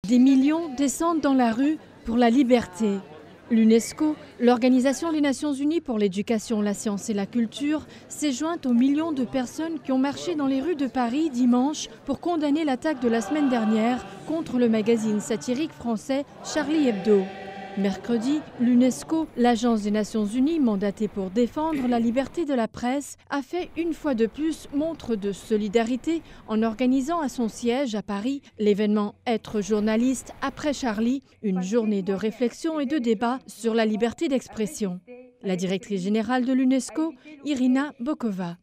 Des millions descendent dans la rue pour la liberté. L'UNESCO, l'Organisation des Nations Unies pour l'éducation, la science et la culture, s'est jointe aux millions de personnes qui ont marché dans les rues de Paris dimanche pour condamner l'attaque de la semaine dernière contre le magazine satirique français Charlie Hebdo. Mercredi, l'UNESCO, l'Agence des Nations Unies mandatée pour défendre la liberté de la presse, a fait une fois de plus montre de solidarité en organisant à son siège à Paris l'événement Être journaliste après Charlie, une journée de réflexion et de débat sur la liberté d'expression. La directrice générale de l'UNESCO, Irina Bokova.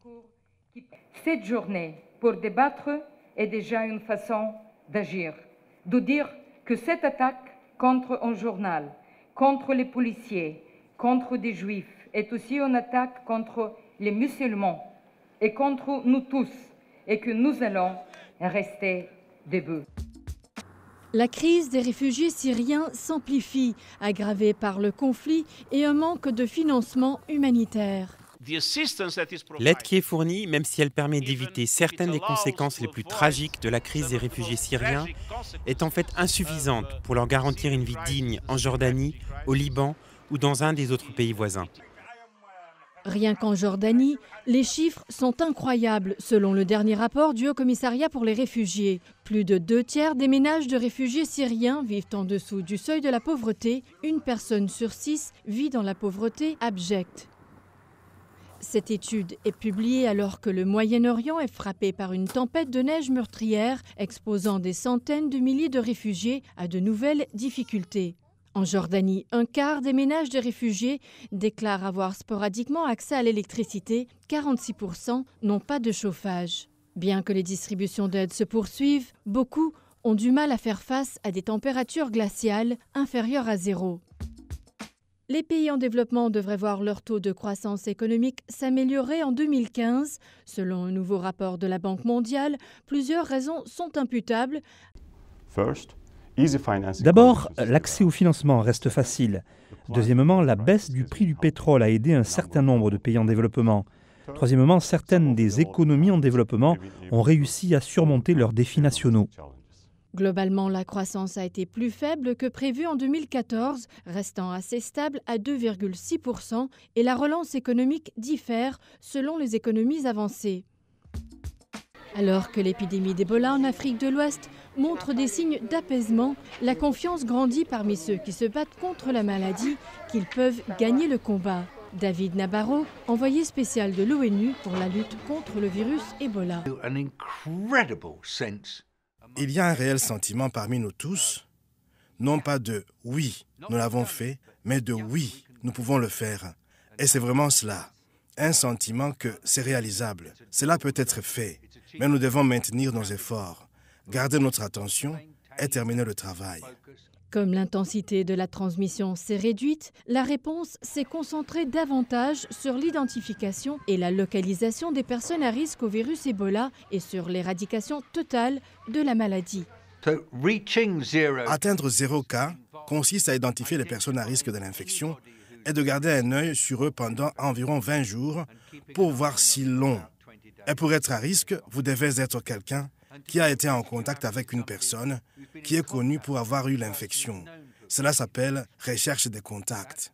Cette journée pour débattre est déjà une façon d'agir, de dire que cette attaque contre un journal, contre les policiers, contre des juifs, est aussi une attaque contre les musulmans et contre nous tous, et que nous allons rester debout. La crise des réfugiés syriens s'amplifie, aggravée par le conflit et un manque de financement humanitaire. L'aide qui est fournie, même si elle permet d'éviter certaines des conséquences les plus tragiques de la crise des réfugiés syriens, est en fait insuffisante pour leur garantir une vie digne en Jordanie, au Liban ou dans un des autres pays voisins. Rien qu'en Jordanie, les chiffres sont incroyables selon le dernier rapport du Haut Commissariat pour les réfugiés. Plus de 2/3 des ménages de réfugiés syriens vivent en dessous du seuil de la pauvreté. Une personne sur 6 vit dans la pauvreté abjecte. Cette étude est publiée alors que le Moyen-Orient est frappé par une tempête de neige meurtrière, exposant des centaines de milliers de réfugiés à de nouvelles difficultés. En Jordanie, un quart des ménages de réfugiés déclarent avoir sporadiquement accès à l'électricité, 46% n'ont pas de chauffage. Bien que les distributions d'aide se poursuivent, beaucoup ont du mal à faire face à des températures glaciales inférieures à 0. Les pays en développement devraient voir leur taux de croissance économique s'améliorer en 2015. Selon un nouveau rapport de la Banque mondiale, plusieurs raisons sont imputables. D'abord, l'accès au financement reste facile. Deuxièmement, la baisse du prix du pétrole a aidé un certain nombre de pays en développement. Troisièmement, certaines des économies en développement ont réussi à surmonter leurs défis nationaux. Globalement, la croissance a été plus faible que prévu en 2014, restant assez stable à 2,6%, et la relance économique diffère selon les économies avancées. Alors que l'épidémie d'Ebola en Afrique de l'Ouest montre des signes d'apaisement, la confiance grandit parmi ceux qui se battent contre la maladie qu'ils peuvent gagner le combat. David Nabarro, envoyé spécial de l'ONU pour la lutte contre le virus Ebola. Il y a un réel sentiment parmi nous tous, non pas de « oui, nous l'avons fait », mais de « oui, nous pouvons le faire ». Et c'est vraiment cela, un sentiment que c'est réalisable. Cela peut être fait, mais nous devons maintenir nos efforts, garder notre attention et terminer le travail. Comme l'intensité de la transmission s'est réduite, la réponse s'est concentrée davantage sur l'identification et la localisation des personnes à risque au virus Ebola et sur l'éradication totale de la maladie. Atteindre 0 cas consiste à identifier les personnes à risque de l'infection et de garder un œil sur eux pendant environ 20 jours pour voir s'ils l'ont. Et pour être à risque, vous devez être quelqu'un qui a été en contact avec une personne qui est connue pour avoir eu l'infection. Cela s'appelle recherche des contacts.